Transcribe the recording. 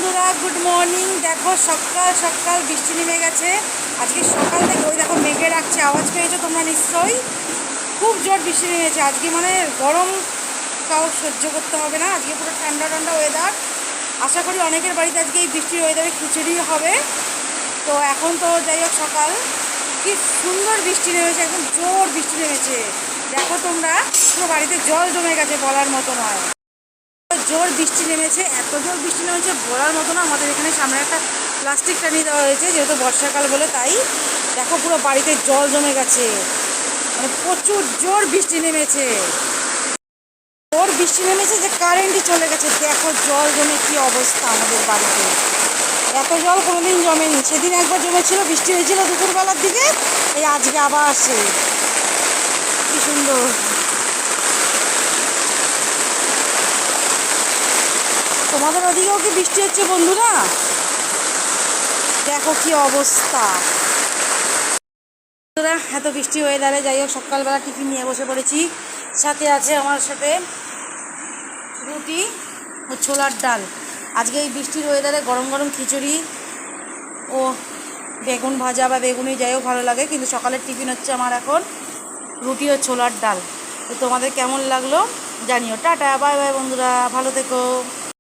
বন্ধুরা, good morning. দেখো সকাল সকাল বৃষ্টি নেমে গেছে। আজকে সকাল থেকে ওই দেখো মেঘে রাখছে, আওয়াজ পেয়েছো তোমরা নিশ্চয়ই। খুব জোর বৃষ্টি নেমেছে আজকে, মানে গরম তাও সহ্য করতে হবে না। আজকে পুরো ঠান্ডা ঠান্ডা ওয়েদার। আশা করি অনেকের বাড়িতে আজকে এই বৃষ্টির ওয়েদারে খিচুড়ি হবে। তো এখন তো যাই হোক সকাল, কি সুন্দর বৃষ্টি নেমেছে, একদম জোর বৃষ্টি নেমেছে। দেখো তোমরা, পুরো বাড়িতে জল জমে গেছে, বলার মতো নয়। জোর বৃষ্টি নেমেছে, এত জোর বৃষ্টি নেমেছে বলার মতো না। আমাদের এখানে সামনে একটা প্লাস্টিক টানিয়ে দেওয়া হয়েছে, যেহেতু বর্ষাকাল বলে, তাই দেখো পুরো বাড়িতে জল জমে গেছে। মানে প্রচুর জোর বৃষ্টি নেমেছে, জোর বৃষ্টি নেমেছে যে কারেন্টই চলে গেছে। দেখো জল জমে কি অবস্থা আমাদের বাড়িতে। এত জল কোনোদিন জমেনি। সেদিন একবার জমেছিল, বৃষ্টি হয়েছিল দুপুরবেলার দিকে, এই আজকে আবার আসে। কি সুন্দর। তোমাদের ওদিকেও কি বৃষ্টি হচ্ছে বন্ধুরা? দেখো কি অবস্থা। বন্ধুরা, এত বৃষ্টি হয়ে দাঁড়ায়, যাই হোক সকালবেলা টিফিন নিয়ে বসে পড়েছি। সাথে আছে আমার সাথে রুটি ও ছোলার ডাল। আজকে এই বৃষ্টির ওয়েদারে গরম গরম খিচুড়ি ও বেগুন ভাজা বা বেগুনি, যাই হোক ভালো লাগে। কিন্তু সকালের টিফিন হচ্ছে আমার এখন রুটি ও ছোলার ডাল। তো তোমাদের কেমন লাগলো জানিও। টাটা, বাই বাই বন্ধুরা, ভালো থেকো।